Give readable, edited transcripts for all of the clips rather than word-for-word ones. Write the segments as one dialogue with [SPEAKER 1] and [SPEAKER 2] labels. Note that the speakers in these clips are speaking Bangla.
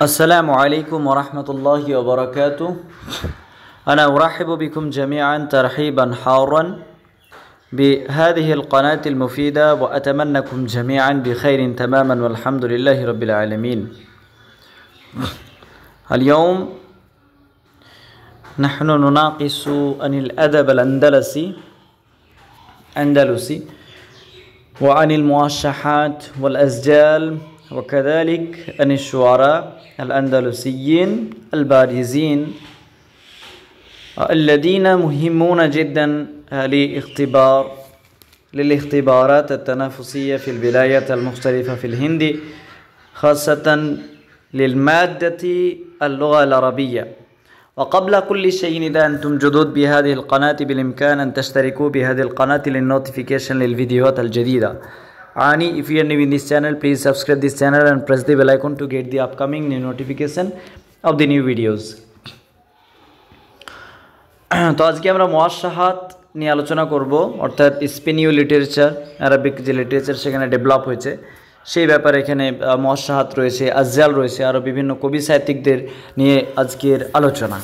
[SPEAKER 1] السلام عليكم ورحمة الله وبركاته. أنا أرحب بكم جميعا ترحيبا حارا بهذه القناة المفيدة وأتمنىكم جميعا بخير تماما والحمد لله رب العالمين. اليوم نحن نناقش عن الأدب الأندلسي وعن الموشحات والأسجال وكذلك عن الشعراء الأندلسيين البارزين الذين مهمون جدا للاختبارات التنافسية في الولايات المختلفة في الهند، خاصة للمادة اللغة العربية. وقبل كل شيء إذا أنتم جدد بهذه القناة بالإمكان أن تشتركوا بهذه القناة للنوتيفيكيشن للفيديوهات الجديدة. If you are new in this channel, please subscribe this channel and press the bell icon to get the upcoming new notification of the new videos. তো আজকে আমরা মুওয়াশশাহাত নিয়ে আলোচনা করব, অর্থাৎ স্পেনীয় লিটারেচার, আরবিক যে লিটারেচার সেখানে ডেভেলপ হয়েছে সেই ব্যাপারে এখানে মুওয়াশশাহাত রয়েছে, আজজাল রয়েছে, আরও বিভিন্ন কবি সাহিত্যিকদের নিয়ে আজকের আলোচনা।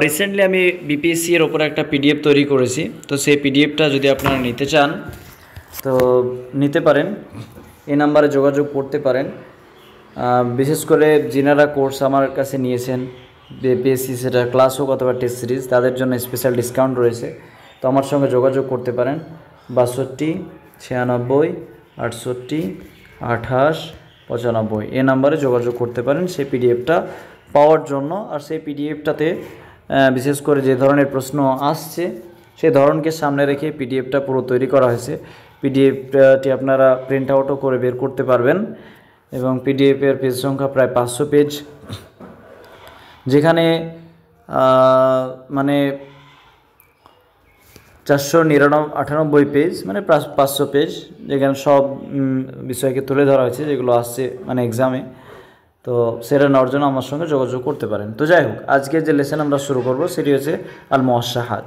[SPEAKER 1] রিসেন্টলি আমি বিপিএসসি এর উপরে একটা পিডিএফ তৈরি করেছি, তো সেই পিডিএফটা যদি আপনারা নিতে চান তো নিতে পারেন, এই নাম্বারে যোগাযোগ করতে পারেন। বিশেষ করে যিনারা কোর্স আমার কাছে নিয়েছেন বিপিএসসি, সেটা ক্লাস হোক অথবা টেস্ট সিরিজ, তাদের জন্য স্পেশাল ডিসকাউন্ট রয়েছে। তো আমার সঙ্গে যোগাযোগ করতে পারেন 62 96 68 28 95 এই নাম্বারে যোগাযোগ করতে পারেন সেই পিডিএফটা পাওয়ার জন্য। আর সেই পিডিএফটাতে বিশেষ করে যে ধরনের প্রশ্ন আসছে সেই ধরনকে সামনে রেখে পিডিএফটা পুরো তৈরি করা হয়েছে। পিডিএফটি আপনারা প্রিন্ট আউটও করে বের করতে পারবেন এবং পিডিএফের পেজ সংখ্যা প্রায় 500 পেজ, যেখানে মানে 498 পেজ, মানে 500 পেজ, যেখানে সব বিষয়কে তুলে ধরা হয়েছে যেগুলো আসছে মানে এক্সামে। তো সেটা নেওয়ার জন্য আমার সঙ্গে যোগাযোগ করতে পারেন। তো যাই হোক, আজকে যে লেসন আমরা শুরু করব সেটি হচ্ছে আল মুওয়াশশাহাত।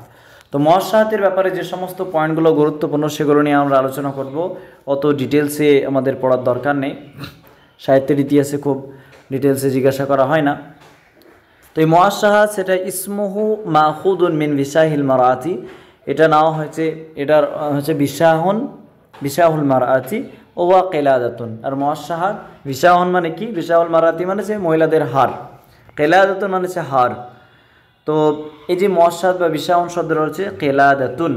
[SPEAKER 1] তো মুওয়াশশাহাতের ব্যাপারে যে সমস্ত পয়েন্টগুলো গুরুত্বপূর্ণ সেগুলো নিয়ে আমরা আলোচনা করব। অত ডিটেলসে আমাদের পড়ার দরকার নেই, সাহিত্যের ইতিহাসে খুব ডিটেলসে জিজ্ঞাসা করা হয় না। তো এই মুওয়াশশাহাত সেটা ইসমুহু মাখুদুন মিন বিশাহিল মারাতি, এটা নেওয়া হয়েছে, এটার হচ্ছে বিশাহুল মারাতি ওয়া কেলাদাতুন। আর মুওয়াশশাহাত বিশাহুন মানে কি, বিশাহুল মারাতি মানে সে মহিলাদের হার, কেলাদাতুন মানে সে হার। তো এই যে মুওয়াশশাহাত বা বিশাহুন শব্দ রয়েছে কেলাদাতুন,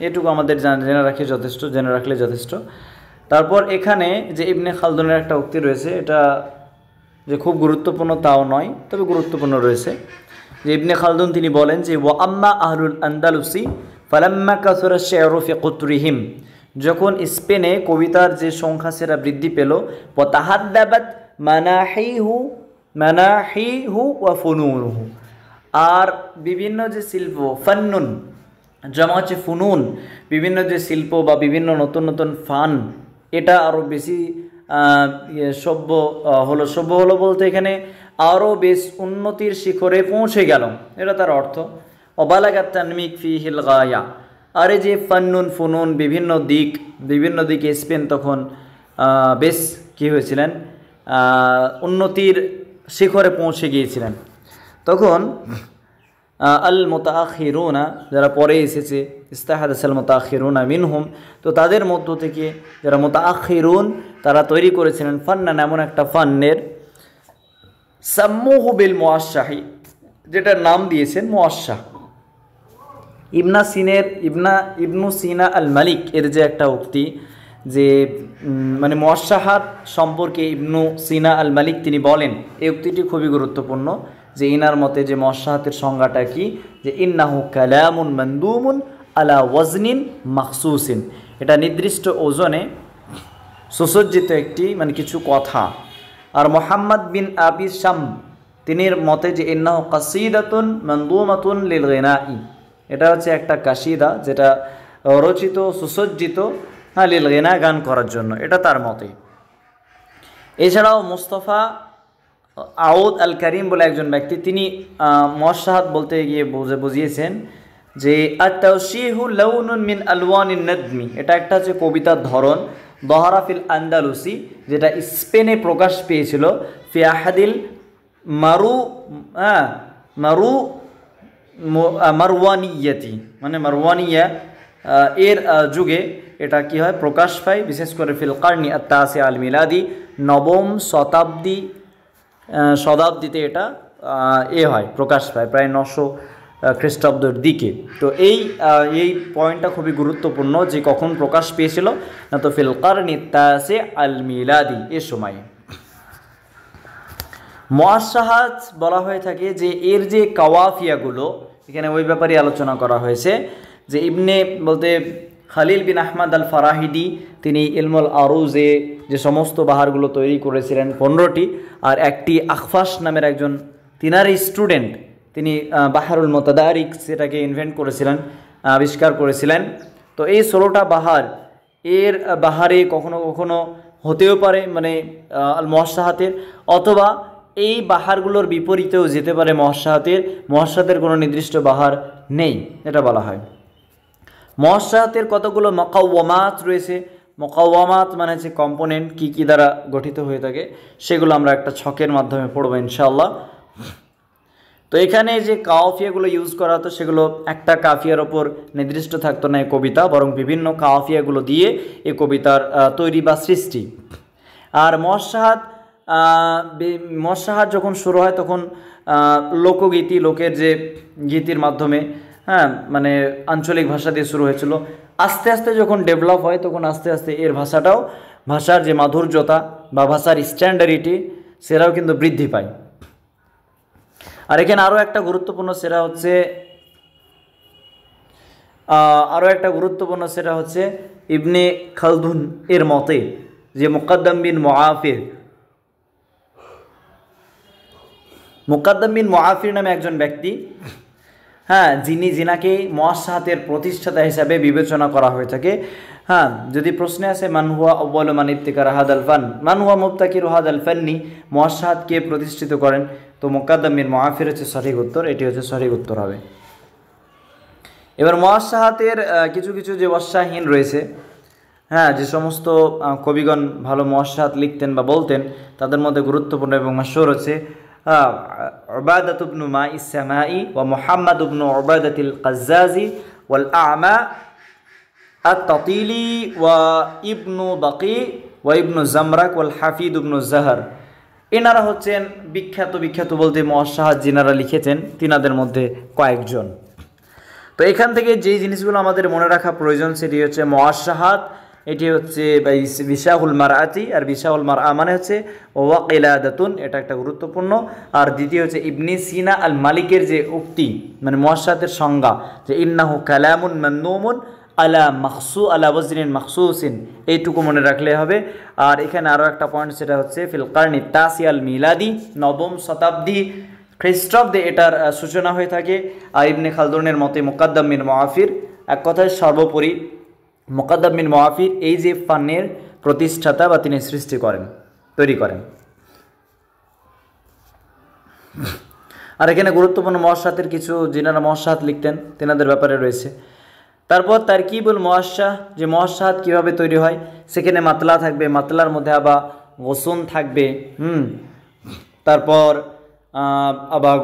[SPEAKER 1] এটুকু আমাদের জেনে রাখলে যথেষ্ট। তারপর এখানে যে ইবনে খালদুনের একটা উক্তি রয়েছে, এটা যে খুব গুরুত্বপূর্ণ তাও নয়, তবে গুরুত্বপূর্ণ রয়েছে। যে ইবনে খালদুন তিনি বলেন যে ওয়া আম্মা আহলুল আন্দালুসি ফালাম্মা কাসুরা শি'রু ফি কুতরিহিম, যখন স্পেনে কবিতার যে সংখ্যা সেটা বৃদ্ধি পেল, ওয়া তাহাদ্দাবাত মানাহিহু ওয়া ফুনুনুহু, আর বিভিন্ন যে শিল্প, ফান্নুন জমা হচ্ছে ফুনুন, বিভিন্ন যে শিল্প বা বিভিন্ন নতুন নতুন ফান, এটা আরও বেশি সভ্য হলো বলতে এখানে আরও বেশ উন্নতির শিখরে পৌঁছে গেল, এটা তার অর্থ। অবালাগাত তানমিক ফিহিল গায়া, আর এই যে ফান্নুন ফুনুন বিভিন্ন দিকে স্পেন তখন বেশ কী হয়েছিলেন, উন্নতির শিখরে পৌঁছে গিয়েছিলেন। তখন আল মুতাআখিরুনা, যারা পরে এসেছে, ইস্তাহাদাসাল মুতাআখিরুনা মিনহুম, তো তাদের মধ্য থেকে যারা মুতাআখিরুন তারা তৈরি করেছিলেন ফান্নান, এমন একটা ফান্নের সাম্মুহু বিল মুওয়াশশাহি, যেটার নাম দিয়েছেন মুওয়াশশাহ। ইবনু সিনা আল মালিক এর যে একটা উক্তি, যে মানে মুওয়াশশাহাত সম্পর্কে ইবনু সিনা আল মালিক তিনি বলেন, এই উক্তিটি খুবই গুরুত্বপূর্ণ। যে ইনার মতে যে মুওয়াশশাহাতের সংজ্ঞাটা কি, যে ইন্নাহু কালামুন মানদুমুন আলা ওয়াজনিন মাখসুসিন, এটা নির্দিষ্ট ওজনে সুসজ্জিত একটি মানে কিছু কথা। আর মুহাম্মদ বিন আবি শাম তিনির মতে যে ইন্নাহু কাসিদাতুন মানদুমাতুন লিল গিনাই, এটা হচ্ছে একটা কাসিদা যেটা রচিত সুসজ্জিত লিল গিনা, গান করার জন্য, এটা তার মতে। এছাড়াও মুস্তাফা আউদ আল করিম বলে একজন ব্যক্তি, তিনি মুওয়াশশাহাত বলতে গিয়ে বুঝিয়েছেন যে আত-তাওশীহু লাউনুন মিন আলওয়ানিন নাদমি, এটা একটা হচ্ছে কবিতার ধরন, দহরাফিল আন্দালুসি, যেটা স্পেনে প্রকাশ পেয়েছিল, ফি আহাদিল মারু মারু মারওয়ানিয়াতি, মানে মারওয়ানিয়া এর যুগে এটা কি হয়, প্রকাশ পায়, বিশেষ করে ফিল কারনি আত-তাসি আল মিলাদি, নবম শতাব্দীতে এটা হয়, প্রকাশ পায় প্রায় 900 খ্রিস্টাব্দের দিকে। তো এই পয়েন্টটা খুবই গুরুত্বপূর্ণ যে কখন প্রকাশ পেয়েছিল, না তো ফিল কারনি আত-তাসি আল মিলাদি, এ সময়। মুআশশাহাত বলা হয়ে থাকে যে এর যে কাওয়াফিয়াগুলো, এখানে ওই ব্যাপারে আলোচনা করা হয়েছে যে ইবনে বলতে খালিল বিন আহমদ আল ফারাহিদি তিনি ইলমুল আরুজে যে সমস্ত বাহারগুলো তৈরি করেছিলেন 15টি, আর একটি আখফাস নামের একজন তিনারই স্টুডেন্ট, তিনি বাহারুল মুতাদারিক সেটাকে ইনভেন্ট করেছিলেন, আবিষ্কার করেছিলেন। তো এই 16টা বাহার, এর বাহারে কখনো কখনো হতেও পারে মানে আল মুআশশাহাতের, অথবা এই বাহারগুলোর বিপরীতেও যেতে পারে মুআশশাহাতের কোনো নির্দিষ্ট বাহার নেই, এটা বলা হয়। মুআশশাহাতের কতগুলো মুকাওয়ামাত রয়েছে। মুকাওয়ামাত মানে হচ্ছে কম্পোনেন্ট, কি কি দ্বারা গঠিত হয়ে থাকে, সেগুলো আমরা একটা ছকের মাধ্যমে পড়বো ইনশাআল্লাহ। তো এখানে যে কাফিয়াগুলো ইউজ করা হতো সেগুলো একটা কাফিয়ার ওপর নির্দিষ্ট থাকতো না এই কবিতা, বরং বিভিন্ন কাফিয়াগুলো দিয়ে এই কবিতার তৈরি বা সৃষ্টি। আর মুআশশাহাত যখন শুরু হয় তখন লোকগীতি, লোকের যে গীতির মাধ্যমে, মানে আঞ্চলিক ভাষা দিয়ে শুরু হয়েছিল। আস্তে আস্তে যখন ডেভেলপ হয় তখন আস্তে আস্তে এর ভাষার যে মাধুর্যতা বা ভাষার স্ট্যান্ডার্ডিটি সেটাও কিন্তু বৃদ্ধি পায়। আর এখানে আরও একটা গুরুত্বপূর্ণ সেটা হচ্ছে ইবনে খালদুন এর মতে যে মুকাদ্দাম বিন মুআফির নামে একজন ব্যক্তি, যিনাকে মুআশশাহাতের প্রতিষ্ঠাতা হিসাবে বিবেচনা করা হয়ে থাকে। যদি প্রশ্নে আসে মান হুয়া আউয়ালু মান ইবতিকারা হাদাল ফান, মান হুয়া মুবতাকিরু হাদাল ফান্নি, মুআশশাহাত কে প্রতিষ্ঠিত করেন, তো মুকাদ্দাম বিন মুআফির হচ্ছে সঠিক উত্তর, এটি হচ্ছে সঠিক উত্তর হবে। এবার মুআশশাহাতের কিছু কিছু যে ওয়াশশাহীন রয়েছে, যে সমস্ত কবিগণ ভালো মুআশশাহাত লিখতেন বা বলতেন, তাদের মধ্যে গুরুত্বপূর্ণ এবং মাশহুর হচ্ছে উবাদাত ইবনু মাইস সামাই ওয়া মুহাম্মদ ইবনু উবাদাতিল কাজ্জাজি ওয়াল আ'মা আত-তাতিলি ওয়া ইবনু বাকি ওয়া ইবনু জামরাক ওয়াল হাফিদ ইবনু জাহর। এনারা হচ্ছেন বিখ্যাত বলতে মুআশশাহাত যিনারা লিখেছেন তিনাদের মধ্যে কয়েকজন। তো এখান থেকে যেই জিনিসগুলো আমাদের মনে রাখা প্রয়োজন সেটি হচ্ছে মুআশশাহাত, এটি হচ্ছে বিশাহুল মারআতি, আর বিশাহুল মারআ মানে হচ্ছে ওয়াকিলাদাতুন, এটা একটা গুরুত্বপূর্ণ। আর দ্বিতীয় হচ্ছে ইবনে সিনা আল মালিকের যে উক্তি, মানে মুআশশাহাতের সংজ্ঞা, যে ইন্নাহু কালামুন মাননুমুন আলা ওয়াজনিন মাখসুসিন, এইটুকু মনে রাখলে হবে। আর এখানে আরও একটা পয়েন্ট, সেটা হচ্ছে ফিল কারনি তাসি আল মিলাদি, 9ম শতাব্দী খ্রিস্টাব্দে এটার সূচনা হয়ে থাকে। আর ইবনে খালদুনের মতে মুকাদ্দাম বিন মুআফির, এক কথায় সর্বোপরি মুকাদ্দাম বিন মুআফির এই যে ফান্নের প্রতিষ্ঠাতা বা তিনি তৈরি করেন। আর এখানে গুরুত্বপূর্ণ মুআশশাহাতের কিছু যিনারা মুআশশাহাত লিখতেন তেনাদের ব্যাপারে রয়েছে। তারপর তারকিবুল মুআশশাহ, যে মুআশশাহাত কীভাবে তৈরি হয়, সেখানে মাতলা থাকবে, মাতলার মধ্যে আবার গোসন থাকবে, তারপর আবার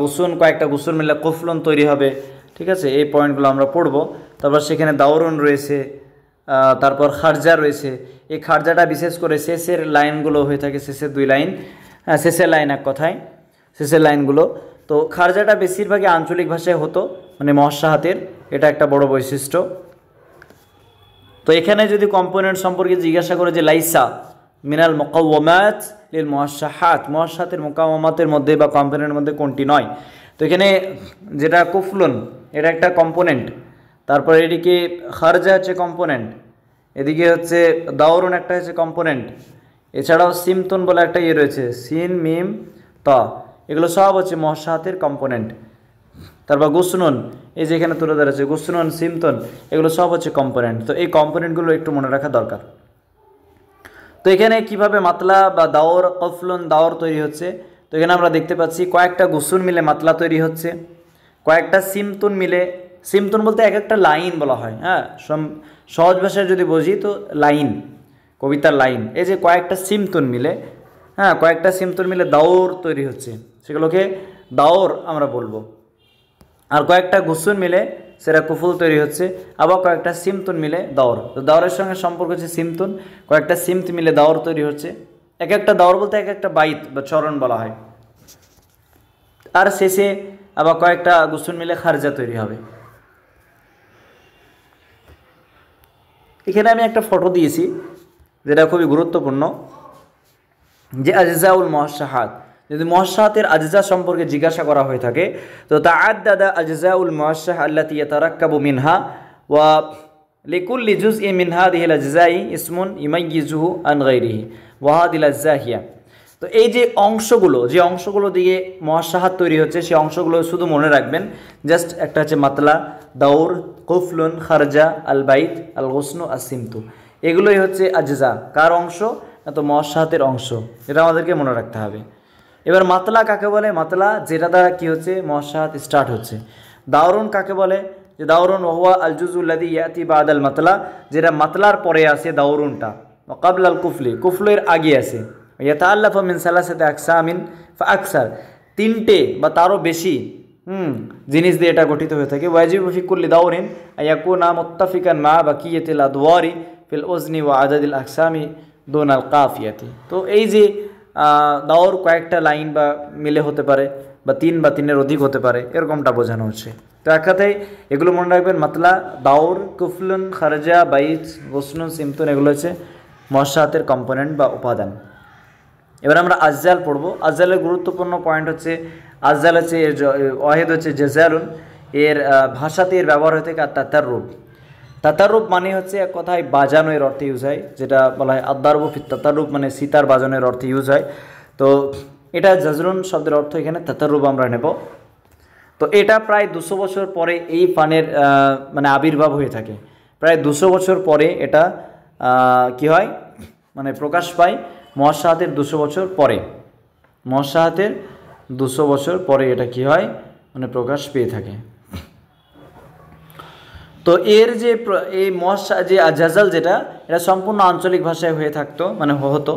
[SPEAKER 1] কয়েকটা গুসুন মিলে কফলন তৈরি হবে, ঠিক আছে, এই পয়েন্টগুলো আমরা পড়ব। তারপর সেখানে দাওরুন রয়েছে, তারপর খারজা রয়েছে। এই খারজাটা বিশেষ করে শেষের লাইনগুলো হয়ে থাকে, শেষের 2 লাইন, শেষের লাইন এক কথায় শেষের লাইনগুলো। তো খারজাটা বেশিরভাগই আঞ্চলিক ভাষায় হতো, মানে মুআশশাহাতের এটা একটা বড় বৈশিষ্ট্য। তো এখানে যদি কম্পোনেন্ট সম্পর্কে জিজ্ঞাসা করে যে লাইসা মিনাল মুকাওয়ামাত লিল মুআশশাহাত, মুআশশাহাতের মুকাওয়ামাতের মধ্যে বা কম্পোনেন্টের মধ্যে কোনটি নয়, তো এখানে যেটা কুফলুন এটা একটা কম্পোনেন্ট, তারপর এদিকে খারজা হচ্ছে কম্পোনেন্ট, এদিকে হচ্ছে দাওরুন একটা হচ্ছে কম্পোনেন্ট, এছাড়াও সিমতুন বলে একটা রয়েছে, সিন মিম তা, এগুলো সব হচ্ছে মুআশশাহাতের কম্পোনেন্ট। তারপর গুসনুন, এই যে এখানে তুলে ধরেছে গুসনুন, সিমতুন, এগুলো সব হচ্ছে কম্পোনেন্ট। তো এই কম্পোনেন্টগুলো একটু মনে রাখা দরকার। তো এখানে কিভাবে মাতলা বা দাওর কফলুন দাওর তৈরি হচ্ছে, তো এখানে আমরা দেখতে পাচ্ছি কয়েকটা গুসুন মিলে মাতলা তৈরি হচ্ছে, কয়েকটা সিমতুন মিলে, সিমতুন বলতে এক একটা লাইন বলা হয়, সহজ ভাষায় যদি বুঝি তো লাইন, কবিতার লাইন, এই যে কয়েকটা সিমতুন মিলে হ্যাঁ, কয়েকটা সিমতুন মিলে দাওর তৈরি হচ্ছে, সেগুলোকে দাওর আমরা বলবো। আর কয়েকটা গুসুন মিলে সেটা কুফুল তৈরি হচ্ছে, আবার কয়েকটা সিমতুন মিলে দাওর। তো দাওরের সঙ্গে সম্পর্ক হচ্ছে সিমতুন, কয়েকটা সিমত মিলে দাওর তৈরি হচ্ছে। এক একটা দাওর বলতে এক একটা বাইত বা চরণ বলা হয়। আর শেষে আবার কয়েকটা গুসুন মিলে খারজা তৈরি হবে। এখানে আমি একটা ফটো দিয়েছি যেটা খুবই গুরুত্বপূর্ণ, যে আজজাউল মুআশশাহাত। যদি মুআশশাহাতের আজজা সম্পর্কে জিজ্ঞাসা করা হয়ে থাকে তো তাআদ্দাদা আজজাউল মুআশশাহা আল্লাতী ইয়াতারাক্কাবু মিনহা ওয়া লিকুল্লি জুজইন মিন হাযিহিল আজজাই ইসমুন ইমাইয়িজুহু আন গায়রিহি ওয়া হাযিল আজজাহিয়া। তো এই যে অংশগুলো দিয়ে মুআশশাহাত তৈরি হচ্ছে, সেই অংশগুলো শুধু মনে রাখবেন। জাস্ট একটা হচ্ছে মাতলা, দাউর, কুফলুন, খারজা, আল বাইত, আল গুসনু, আসিমতু। এগুলোই হচ্ছে আজজা। কার অংশ? তো মুআশশাহাতের অংশ। এটা আমাদেরকে মনে রাখতে হবে। এবার মাতলা কাকে বলে? মাতলা যেটা দ্বারা কি হচ্ছে মুআশশাহাত স্টার্ট হচ্ছে। দাওরুন কাকে বলে? যে দাওরুন ওয়া আল জুজুল্লাযী ইয়াতি বাদাল মাতলা, যেটা মাতলার পরে আসে দাওরুনটা। ওয়া ক্বাবলাল কুফলি, কুফলের আগে আসে। ইয়াতাআল্লাফু মিন সালাসাতি আকসামিন ফা আকসার, তিনটে বা তারও বেশি জিনিস দিয়ে এটা গঠিত হয়ে থাকে। ওয়াজিবু ফি কুল্লি দাওরিন আয়াকুনা মুত্তাফিকান মা বাকিয়াতিল আদওয়ারি ফিল উজনি ওয়া আদাদিল আকসামি দুন আল কাফিয়াতি। তো এই যে দাওর কয়েকটা লাইন বা মিলে হতে পারে, বা তিন বা তিনের অধিক হতে পারে, এরকমটা বোঝানো হচ্ছে। তো এক কথায় এগুলো মনে রাখবেন, মাতলা, দাওর, কুফলুন, খারজা, বাইত, গুসনুন, সিমতুন, এগুলো হচ্ছে মুআশশাহাতের কম্পোনেন্ট বা উপাদান। এবার আমরা আজজাল পড়ব। আজজালের গুরুত্বপূর্ণ পয়েন্ট হচ্ছে, আজজাল হচ্ছে এর ওয়াহিদ হচ্ছে জাজালুন। এর ভাষাতে এর ব্যবহার হয়ে থাকে তাতাররুব। তাতাররুব মানে হচ্ছে এক কথায় বাজানো এর অর্থে ইউজ হয়, যেটা বলা হয় আদ-দারবু ফিত তাতাররুব, মানে সিতার বাজানোর অর্থে ইউজ হয়। তো এটা জাজরুন শব্দের অর্থ এখানে তাতাররুব আমরা নেব। তো এটা প্রায় 200 বছর পরে এই ফানের মানে আবির্ভাব হয়ে থাকে। প্রায় 200 বছর পরে এটা কি হয়, মানে প্রকাশ পায় মুআশশাহাতের 200 বছর পরে। মুআশশাহাতের 200 বছর পরে এটা কি হয়, মানে প্রকাশ পেয়ে থাকে। তো এর যে এই যে জাজাল, যেটা এটা সম্পূর্ণ আঞ্চলিক ভাষায় হয়ে থাকতো, মানে হতো।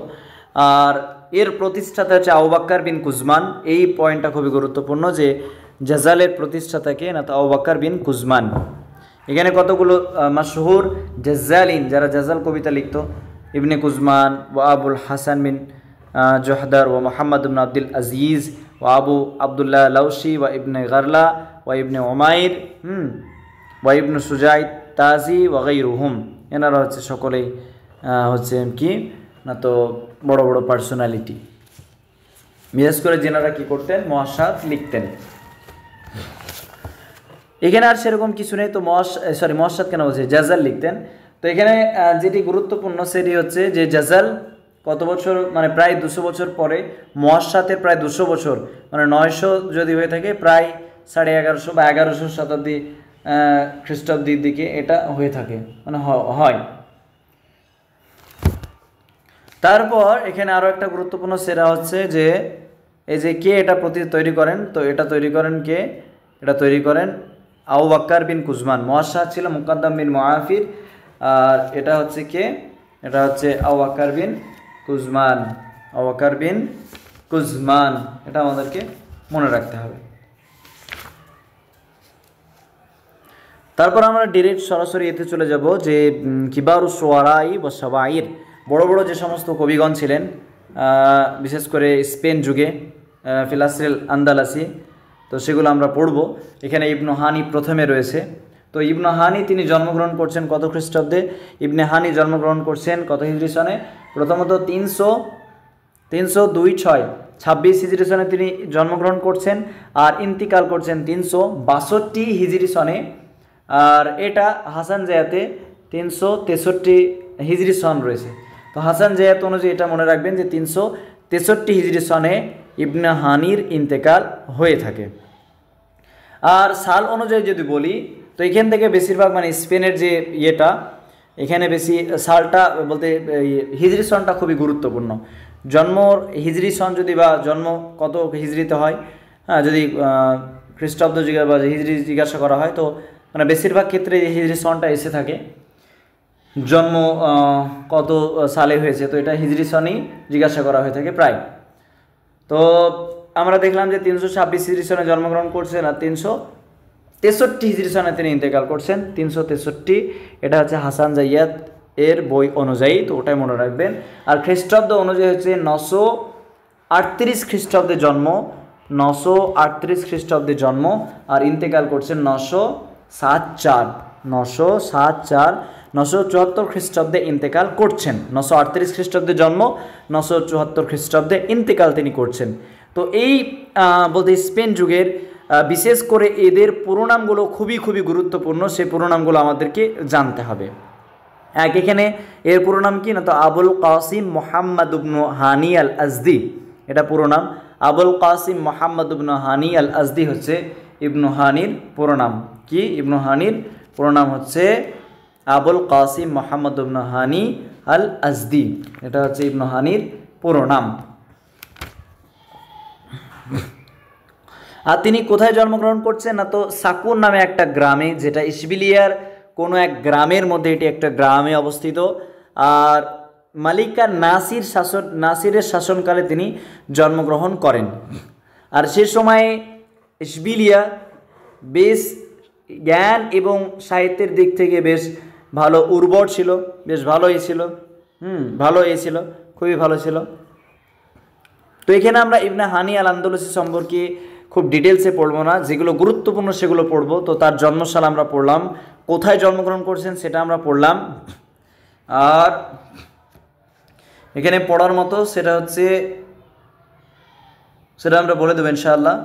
[SPEAKER 1] আর এর প্রতিষ্ঠাতা হচ্ছে আবু বকর বিন কুজমান। এই পয়েন্টটা খুবই গুরুত্বপূর্ণ যে জাজালের প্রতিষ্ঠাতাকে না, তো আবু বকর বিন কুজমান। এখানে কতগুলো মাশহুর জাজ্জালিন, যারা জাজাল কবিতা লিখত, ইবনে কুজমান ওয়া আবুল হাসান বিন জোহদার ওয়া মুহাম্মদ ইবনে আব্দুল আজিজ ওয়া আবু আবদুল্লাহ লাউসি ওয়া ইবনে গারলা ওয়া ইবনে উমাইর ওয়া ইবনে সুজাই তাজি ওয়া গায়রুহুম। এনারা হচ্ছে সকলেই হচ্ছে কি না, তো বড় বড় পার্সোনালিটি, বিশেষ করে যেনারা কি করতেন, মুআশশাহাত লিখতেন। এখানে আর সেরকম কিছু নেই। তো মুআশশাহাত কেন বলছে, জাজাল লিখতেন। তো এখানে যেটি গুরুত্বপূর্ণ সেটি হচ্ছে যে জাজাল কত বছর, মানে প্রায় 200 বছর পরে। মুআশশাহাতের প্রায় 200 বছর, মানে 900 যদি হয়ে থাকে, প্রায় 1150 বা 1100 শতাব্দী খ্রিস্টাব্দীর দিকে এটা হয়ে থাকে, মানে হয়। তারপর এখানে আরও একটা গুরুত্বপূর্ণ সেরা হচ্ছে যে এই যে কে এটা তৈরি করেন। তো এটা তৈরি করেন কে? এটা তৈরি করেন আবু বকর বিন কুজমান। মুআশশাহাত ছিল মুকাদ্দাম বিন মুআফির, আর এটা হচ্ছে কে? এটা হচ্ছে আবু বকর বিন কুজমান। আবু বকর বিন কুজমান, এটা আমাদেরকে মনে রাখতে হবে। তারপর আমরা ডিরেক্ট সরাসরি এতে চলে যাব যে কিবারুশ শুআরাই ওয়া শাবাইর, বড় বড় যে সমস্ত কবিগণ ছিলেন, বিশেষ করে স্পেন যুগে, ফিলাসিল আন্দালাসি, তো সেগুলো আমরা পড়ব। এখানে ইবনু হানি প্রথমে রয়েছে। তো ইবনু হানি তিনি জন্মগ্রহণ করছেন কত খ্রিস্টাব্দে? ইবনে হানি জন্মগ্রহণ করছেন কত হিজরি সনে? প্রথমত 326 হিজরি সনে তিনি জন্মগ্রহণ করছেন, আর ইন্তিকাল করছেন 362 হিজরি সনে। আর এটা হাসান জায়াতে 363 হিজরি সন রয়েছে। তো হাসান জায়াত অনুযায়ী এটা মনে রাখবেন যে 363 হিজরি সনে ইবনে হানির ইন্তেকাল হয়ে থাকে। আর সাল অনুযায়ী যদি বলি, তো এখান থেকে বেশিরভাগ মানে স্পেনের যে ইয়েটা, এখানে বেশি সালটা বলতে হিজরি সনটা খুবই গুরুত্বপূর্ণ। জন্ম হিজরি সন যদি, বা জন্ম কত হিজরিতে হয়, হ্যাঁ, যদি খ্রিস্টাব্দ জিজ্ঞাসা বা হিজরি জিজ্ঞাসা করা হয়, তো মানে বেশিরভাগ ক্ষেত্রে হিজরি সনটা এসে থাকে। জন্ম কত সালে হয়েছে, তো এটা হিজরি সনেই জিজ্ঞাসা করা হয়ে থাকে প্রায়। তো আমরা দেখলাম যে 326 হিজরি সনে জন্মগ্রহণ করছেন আর 363 হিজরি সনে তিনি ইন্তেকাল করছেন। 363 এটা হচ্ছে হাসান জাইয়াদ এর বই অনুযায়ী, তো ওটাই মনে রাখবেন। আর খ্রিস্টাব্দ অনুযায়ী হচ্ছে 938 খ্রিস্টাব্দে জন্ম, 938 খ্রিস্টাব্দে জন্ম, আর ইন্তেকাল করছেন 974 974 খ্রিস্টাব্দে ইন্তেকাল করছেন। 938 খ্রিস্টাব্দে জন্ম, 974 খ্রিস্টাব্দে ইন্তেকাল তিনি করছেন। তো এই বলতে স্পেন যুগের বিশেষ করে এদের পুরো নামগুলো খুবই খুবই গুরুত্বপূর্ণ, সেই পুরো নামগুলো আমাদেরকে জানতে হবে। এখানে এর পুরো নাম কি না, তো আবুল কাসিম মোহাম্মদ ইবনু হানি আল আজদি, এটা পুরো নাম। আবুল কাসিম মোহাম্মদ ইবনু হানি আল আজদি হচ্ছে ইবনু হানির পুরো নাম। কি ইবনু হানির পুরো নাম হচ্ছে আবুল কাসিম মোহাম্মদ ইবনু হানি আল আজদি, এটা হচ্ছে ইবনু হানির পুরো নাম। আর তিনি কোথায় জন্মগ্রহণ করছেন না, তো সাকুন নামে একটা গ্রামে, যেটা ইশবিলিয়ার কোনো এক গ্রামের মধ্যে, এটি একটা গ্রামে অবস্থিত। আর মালিকা নাসিরের শাসনকালে তিনি জন্মগ্রহণ করেন। আর সে সময়ে ইশবিলিয়া বেশ জ্ঞান এবং সাহিত্যের দিক থেকে বেশ ভালো উর্বর ছিল, বেশ ভালোই ছিল, খুবই ভালো ছিল। তো এখানে আমরা ইবনে হানি আল আন্দালুসি সম্পর্কে খুব ডিটেলসে পড়বো না, যেগুলো গুরুত্বপূর্ণ সেগুলো পড়বো। তো তার জন্মসাল আমরা পড়লাম, কোথায় জন্মগ্রহণ করছেন সেটা আমরা পড়লাম। আর এখানে পড়ার মতো সেটা হচ্ছে, সেটা আমরা বলে দেবো ইনশাআল্লাহ।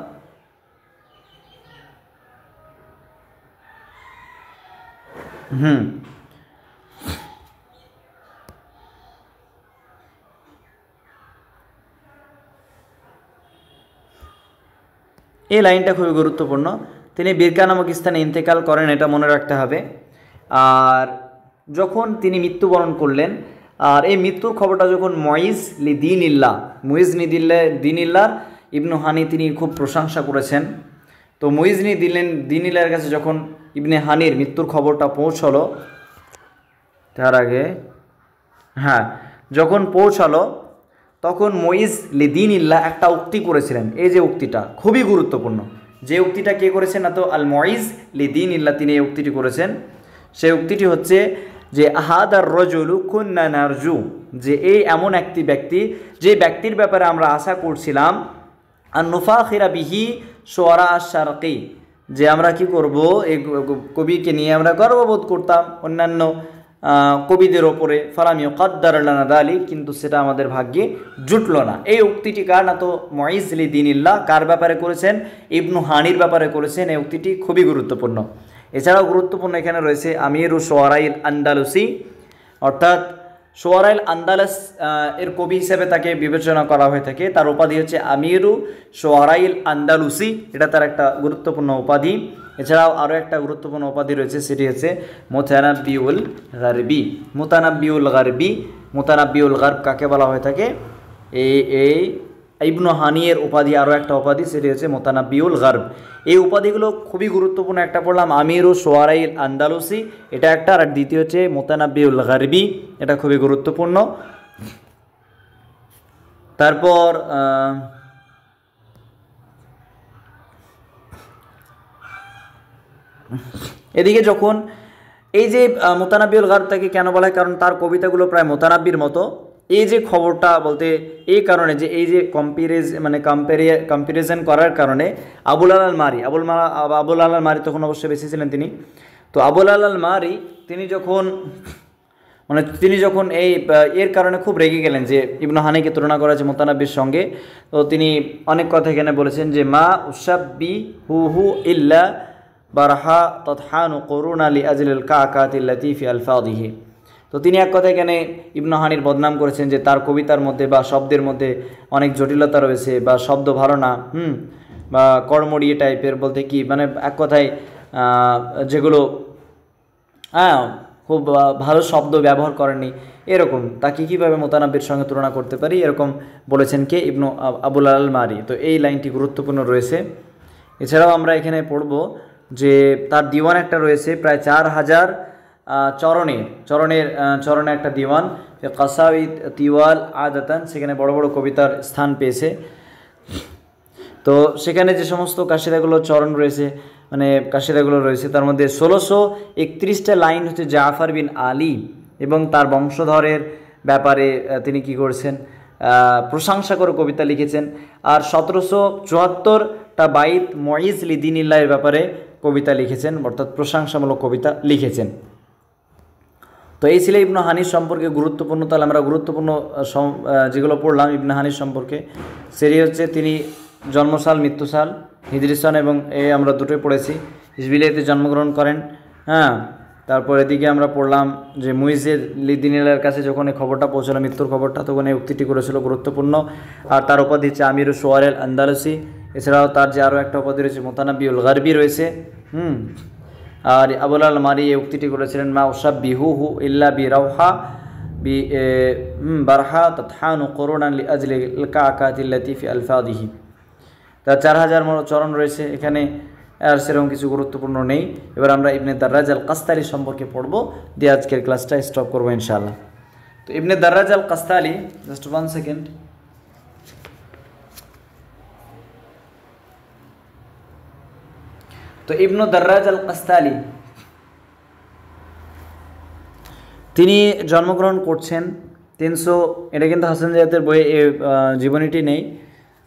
[SPEAKER 1] এই লাইনটা খুবই গুরুত্বপূর্ণ। তিনি বিরকা নামক স্থানে ইন্তেকাল করেন, এটা মনে রাখতে হবে। আর যখন তিনি মৃত্যুবরণ করলেন, আর এই মৃত্যুর খবরটা যখন মুইজ দিনিল্লাহ ইবনু হানি তিনি খুব প্রশংসা করেছেন। তো মুইজ দিনিল্লাহর কাছে যখন ইবনে হানির মৃত্যুর খবরটা পৌঁছলো, তার আগে যখন পৌঁছালো তখন মুইজ লিদিনিল্লাহ একটা উক্তি করেছিলেন। এই যে উক্তিটা খুবই গুরুত্বপূর্ণ, যে উক্তিটা কে করেছেন না, তো আল মুইজ লিদিনিল্লাহ তিনি এই উক্তিটি করেছেন। সেই উক্তিটি হচ্ছে যে আহাদার রজুলু কুন্না নারজু, যে এই এমন একটি ব্যক্তি, যে ব্যক্তির ব্যাপারে আমরা আশা করছিলাম আর নুফাখিরা বিহি শুআরা আশ-শারকি, যে আমরা কি করব, এই কবিকে নিয়ে আমরা গর্ববোধ করতাম অন্যান্য কবিদের ওপরে। ফালাম ইউকাদ্দার লানা যালিক, কিন্তু সেটা আমাদের ভাগ্যে জুটলো না। এই উক্তিটি কার না, তো মুইজ লিদিনিল্লাহ কার ব্যাপারে করেছেন, ইবনু হানির ব্যাপারে করেছেন। এই উক্তিটি খুবই গুরুত্বপূর্ণ। এছাড়াও গুরুত্বপূর্ণ এখানে রয়েছে আমিরু শুআরাইল আন্দালুসি, অর্থাৎ শুআরাইল আন্দালুস এর কবি হিসেবে তাকে বিবেচনা করা হয়ে থাকে। তার উপাধি হচ্ছে আমিরু শুআরাইল আন্দালুসি, এটা তার একটা গুরুত্বপূর্ণ উপাধি। এছাড়াও আরও একটা গুরুত্বপূর্ণ উপাধি রয়েছে, সেটি হচ্ছে মুতানাব্বিউল গারবি। মুতানাব্বিউল গারব কাকে বলা হয়ে থাকে, এই ইবনু হানিয়ের উপাধি আরও একটা উপাধি, সেটি হচ্ছে মুতানাব্বিউল গারব। এই উপাধিগুলো খুবই গুরুত্বপূর্ণ। একটা পড়লাম আমিরু শুআরাইল আন্দালুসি, এটা একটা, আর দ্বিতীয় হচ্ছে মুতানাব্বিউল গারবি, এটা খুবই গুরুত্বপূর্ণ। তারপর এদিকে যখন এই যে মুতানাব্বিউল গারব তাকে কেন বলা হয়, কারণ তার কবিতাগুলো প্রায় মুতানাব্বির মতো। এই যে খবরটা বলতে এই কারণে যে এই যে কম্পারিজন করার কারণে আবুল আল মারি তখন অবশ্যই বেঁচে ছিলেন তিনি। তো আবুল আল মারি তিনি যখন এর কারণে খুব রেগে গেলেন যে ইবনু হানিকে তুলনা করা হয়েছে মুতানাব্বির সঙ্গে। তো তিনি অনেক কথা এখানে বলেছেন যে মা উসাব্বি হু ইল্লা বারহা তৎহানু করুন আলী আজলিল কাকাতিল লতিফি আলফাদিহি। তো তিনি এক কথা এখানে ইবনু হানির বদনাম করেছেন যে তার কবিতার মধ্যে বা শব্দের মধ্যে অনেক জটিলতা রয়েছে, বা শব্দ ভালো না, বা কর্মড়িয়ে টাইপের, বলতে কি মানে এক কথায় যেগুলো খুব ভালো শব্দ ব্যবহার করেননি, এরকম তাকে কীভাবে মুতানাব্বির সঙ্গে তুলনা করতে পারি, এরকম বলেছেন কে, ইবনু আবুল আল মারি। তো এই লাইনটি গুরুত্বপূর্ণ রয়েছে। এছাড়াও আমরা এখানে পড়ব যে তার দিওয়ান একটা রয়েছে, প্রায় 4000 চরণে একটা দিওয়ান কাসাউদ তিওয়াল আদাতান, সেখানে বড় বড় কবিতার স্থান পেয়েছে। তো সেখানে যে সমস্ত কাশিদাগুলো চরণ রয়েছে, মানে কাশিদাগুলো রয়েছে, তার মধ্যে 1631টা লাইন হচ্ছে জাফর বিন আলী এবং তার বংশধরের ব্যাপারে তিনি কি করেছেন, প্রশংসা করে কবিতা লিখেছেন। আর 1774টা বাইত মুইজ লিদিনিল্লাহের ব্যাপারে কবিতা লিখেছেন, অর্থাৎ প্রশংসামূলক কবিতা লিখেছেন। তো এই ছিল ইবনে হানির সম্পর্কে গুরুত্বপূর্ণ। তাহলে আমরা গুরুত্বপূর্ণ যেগুলো পড়লাম ইবনে হানির সম্পর্কে, সেটি হচ্ছে তিনি জন্মসাল, মৃত্যুসাল, হিজরি সন, এবং আমরা দুটোই পড়েছি। ইসবিলিয়াতে জন্মগ্রহণ করেন। হ্যাঁ, তারপর এদিকে আমরা পড়লাম যে মুইজের লিদিনিলার কাছে যখন এই খবরটা পৌঁছালো, মৃত্যুর খবরটা, তখন এই উক্তিটি করেছিল গুরুত্বপূর্ণ। আর তার উপাধি হচ্ছে আমিরু সোয়ারেল আন্দালুসি। এছাড়াও তার যে আরও একটা উপাধি রয়েছে মুতানাব্বিউল গারবি রয়েছে। আর আবুল আল মারি এই উক্তিটি করেছিলেন, মা উসাব বিহু হু ইল্লা বি রাউহা বি বারহা তৎহানু করুনান লি আজলি কাকাতিল লতিফি আলফাদিহি। তার 4000 চরণ রয়েছে এখানে, আর সেরকম কিছু গুরুত্বপূর্ণ নেই। এবার আমরা ইবনে দাররাজ আল কাস্তালি সম্পর্কে পড়ব, দিয়ে আজকের ক্লাসটা স্টপ করবো ইনশাআল্লাহ। তো ইবনে দাররাজ আল কাস্তালি, জাস্ট 1 সেকেন্ড। তো ইবনে দাররাজ আল কাস্তালি তিনি জন্মগ্রহণ করছেন 300, এটা কিন্তু হাসান জাহাতের বইয়ে জীবনীটি নেই।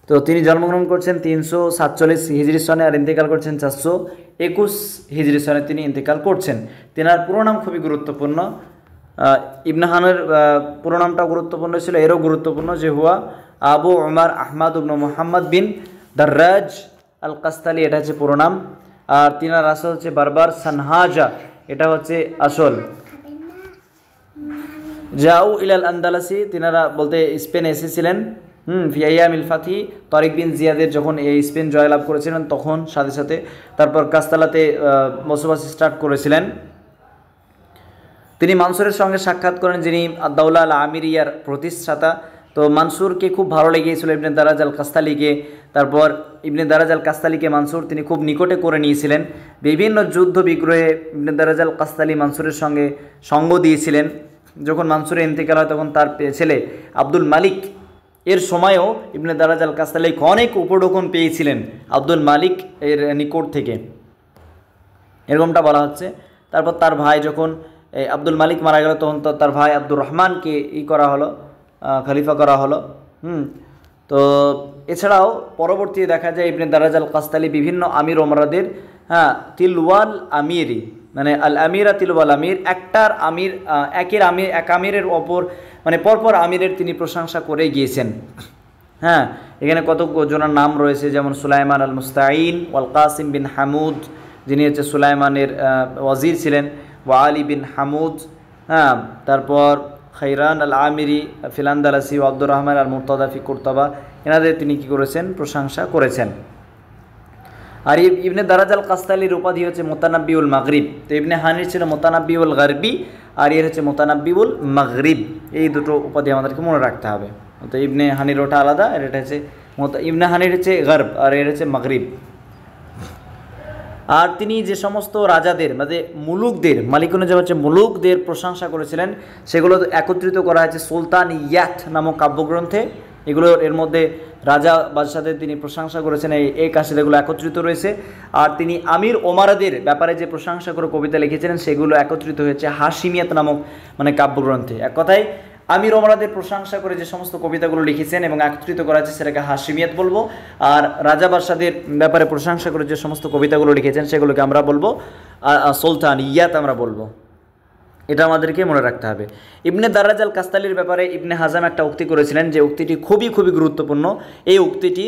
[SPEAKER 1] তো তিনি জন্মগ্রহণ করছেন 347 হিজরি সনে, আর ইন্তেকাল করছেন 421 হিজরি সনে তিনি ইন্তেকাল করছেন। তেনার পুরো নাম খুবই গুরুত্বপূর্ণ। ইবনে হানের পুরো নামটা গুরুত্বপূর্ণ ছিল, এরও গুরুত্বপূর্ণ যে হুয়া আবু উমর আহমদ ইবনে মুহাম্মদ বিন দাররাজ আল কাস্তালি, এটা হচ্ছে পুরো নাম। আর তিনার আসল হচ্ছে বারবার সানহাজা, এটা হচ্ছে আসল। জাউ ইলাল আন্দালাসি, তিনারা বলতে স্পেনে এসেছিলেন ফিয়াইয়ামিল ফাতি, তারিক বিন জিয়াদের যখন এই স্পেন জয়লাভ করেছিলেন তখন সাথে সাথে, তারপর কাস্তালাতে বসবাস স্টার্ট করেছিলেন। তিনি মানসুরের সঙ্গে সাক্ষাৎ করেন, যিনি আদ-দাওলা আল আমিরিয়ার প্রতিষ্ঠাতা। তো মানসুরকে খুব ভালো লেগেছিল ইবনে দারাজ আল কাস্তালিকে। তারপর ইবনে দারাজ আল কাস্তালিকে মানসুর তিনি খুব নিকটে করে নিয়েছিলেন। বিভিন্ন যুদ্ধ বিগ্রহে ইবনে দারাজ আল কাস্তালি মানসুরের সঙ্গে সঙ্গ দিয়েছিলেন। যখন মানসুরের ইন্তেকাল হয় তখন তার ছেলে আব্দুল মালিক এর সময়ও ইবনে দারাজ আল কাস্তালি অনেক উপঢৌকন পেয়েছিলেন আব্দুল মালিক এর নিকট থেকে, এরকমটা বলা হচ্ছে। তারপর তার ভাই যখন আব্দুল মালিক মারা গেল তখন তো তার ভাই আব্দুর রহমানকে করা হলো, খলিফা করা হলো। তো এছাড়াও পরবর্তীতে দেখা যায় ইবনে দারাজ আল কাস্তালি বিভিন্ন আমির ওমরাদের তিলওয়াল আমিরি, মানে আল আমিরা তিলওয়াল আমির, একটার আমির এক আমিরের অপর মানে পরপর আমিরের তিনি প্রশংসা করে গিয়েছেন। হ্যাঁ, এখানে কত জনের নাম রয়েছে, যেমন সুলাইমান আল মুস্তাইন ওয়াল কাসিম বিন হামুদ, যিনি হচ্ছে সুলাইমানের ওয়াজির ছিলেন, ওয়া আলী বিন হামুদ। হ্যাঁ, তারপর খাইরান আল আমিরি ফিলান্দালাসি ও আব্দুর রহমান আল মুর্তদাফি কুরতবা, এনাদের তিনি কী করেছেন, প্রশংসা করেছেন। আর ইবনে দারাজ আল কাস্তালির উপাধি হচ্ছে মুতানাব্বিউল মাগরিব। তো ইবনে হানির ছিল মুতানাব্বিউল গারবি, আর এর হচ্ছে মুতানাব্বিউল মাগরিব। এই দুটো উপাধি আমাদেরকে মনে রাখতে হবে। তো ইবনে হানির ওটা আলাদা, আর এটা হচ্ছে ইবনে হানির হচ্ছে গারব, আর এর হচ্ছে মাগরিব। আর তিনি যে সমস্ত রাজাদের মানে মুলুকদের, মালিকুন্নেজম হচ্ছে মুলুকদের প্রশংসা করেছিলেন, সেগুলো একত্রিত করা হয়েছে সুলতান ইয়াত নামক কাব্যগ্রন্থে। এর মধ্যে রাজা বাদশাদের তিনি প্রশংসা করেছেন, এই কাশিদাগুলো একত্রিত রয়েছে। আর তিনি আমির ওমারাদের ব্যাপারে যে প্রশংসা করে কবিতা লিখেছিলেন সেগুলো একত্রিত হয়েছে হাশিমিয়াত নামক মানে কাব্যগ্রন্থে। এক কথায় আমির ওমরাদের প্রশংসা করে যে সমস্ত কবিতাগুলো লিখেছেন এবং একত্রিত করা আছে সেটাকে হাশিমিয়াত বলবো। আর রাজা বাদশাদের ব্যাপারে প্রশংসা করে যে সমস্ত কবিতাগুলো লিখেছেন সেগুলোকে আমরা বলবো সুলতানিয়াত আমরা বলবো। এটা আমাদেরকে মনে রাখতে হবে। ইবনে দারাজ আল কাস্তালির ব্যাপারে ইবনে হাজাম একটা উক্তি করেছিলেন, যে উক্তিটি খুবই গুরুত্বপূর্ণ। এই উক্তিটি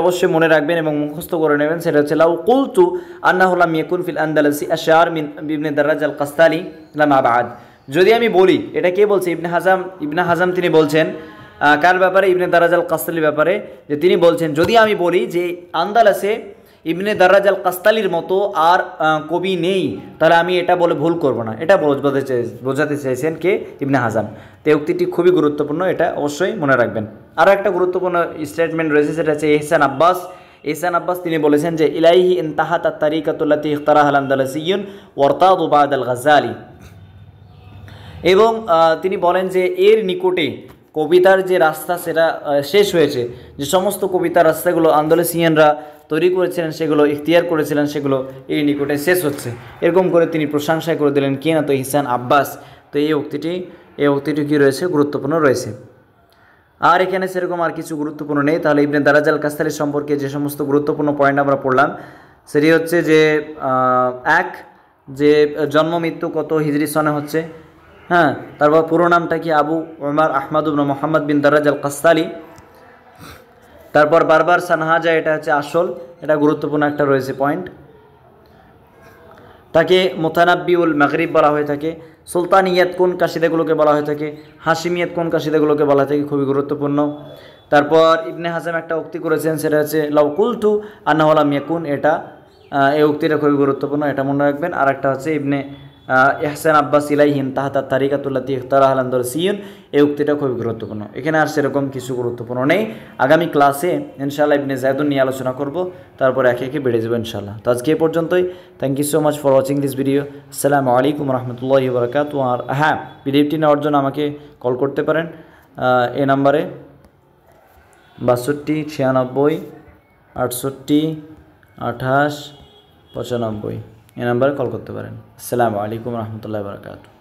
[SPEAKER 1] অবশ্যই মনে রাখবেন এবং মুখস্থ করে নেবেন। সেটা হচ্ছে লাউ কুলতু আন্নাহু লাম ইয়াকুন ফিল আন্দালুসি আশআর মিন ইবনে দারাজ আল কাস্তালি লামা বাদ। যদি আমি বলি, এটা কে বলছে? ইবনে হাজাম তিনি বলছেন কার ব্যাপারে? ইবনে দারাজ আল কাস্তালির ব্যাপারে। যে তিনি বলছেন যদি আমি বলি যে আন্দালুসে ইবনে দারাজ আল কাস্তালির মতো আর কবি নেই, তাহলে আমি এটা বলে ভুল করব না। এটা বোঝাতে চাইছেন কে? ইবনে হাজাম। তো এই উক্তিটি খুবই গুরুত্বপূর্ণ, এটা অবশ্যই মনে রাখবেন। আরও একটা গুরুত্বপূর্ণ স্টেটমেন্ট রয়েছে, সেটা হচ্ছে এহসান আব্বাস তিনি বলেছেন যে ইলাইহি ইনতাহাত আত-তারিকাতুল্লাতী ইখতারাহা আল-আন্দালুসিয়্যুন ওয়ারতাদু বা'দ আল-গাজ্জালি। এবং তিনি বলেন যে এর নিকটে কবিতার যে রাস্তা সেটা শেষ হয়েছে, যে সমস্ত কবিতার রাস্তাগুলো আন্দোলসিয়ানরা তৈরি করেছিলেন, সেগুলো ইখতিয়ার করেছিলেন, সেগুলো এই নিকটে শেষ হচ্ছে। এরকম করে তিনি প্রশংসা করে দিলেন কে না, তো ইহসান আব্বাস। তো এই উক্তিটি কী রয়েছে, গুরুত্বপূর্ণ রয়েছে। আর এখানে সেরকম আর কিছু গুরুত্বপূর্ণ নেই। তাহলে ইবনে দারাজ আল কাস্তালি সম্পর্কে যে সমস্ত গুরুত্বপূর্ণ পয়েন্ট আমরা পড়লাম সেটি হচ্ছে যে এক, যে জন্ম মৃত্যু কত হিজরি সনে হচ্ছে, হ্যাঁ, তারপর পুরো নামটা কি, আবু ওমর আহমদ ইবনে মোহাম্মদ বিন দারাজ আল কাস্তালি। তারপর বারবার সানহাজা, এটা হচ্ছে আসল, এটা গুরুত্বপূর্ণ একটা রয়েছে পয়েন্ট। তাকে মুতানাব্বিউল মাগরিব বলা হয়ে থাকে। সুলতানিয়াত কোন কাশিদাগুলোকে বলা হয়ে থাকে, হাশিমিয়াত কোন কাশিদাগুলোকে বলা থাকে, খুবই গুরুত্বপূর্ণ। তারপর ইবনে হাজাম একটা উক্তি করেছেন, সেটা হচ্ছে লাউ কুলতু আন্নাহু লাম ইয়াকুন, এটা এই উক্তিটা খুবই গুরুত্বপূর্ণ, এটা মনে রাখবেন। আর একটা হচ্ছে ইবনে ইহসান আব্বাস ইলাইহিম তাহাতা তারিকাতুল্লাতি ইখতারাহাল আন্দলুসিয়ুন, এই উক্তিটা খুবই গুরুত্বপূর্ণ। এখানে আর সেরকম কিছু গুরুত্বপূর্ণ নেই। আগামী ক্লাসে ইনশাআল্লাহ ইবনে জায়দুন নিয়ে আলোচনা করব, তারপর একে একে বেড়ে যাবে ইনশাআল্লাহ। তো আজকে এ পর্যন্তই। Thank you so much for watching this video. আসসালামু আলাইকুম রহমতুল্লাহি ওয়া বারাকাতুহু। আর হ্যাঁ, পিডিএফটি নেওয়ার জন্য আমাকে কল করতে পারেন এই নাম্বারে 62 96 68 28 95, এই নাম্বারে কল করতে পারেন। আসসালামু আলাইকুম রহমতুল্লাহি ওয়া বারাকাতুহু।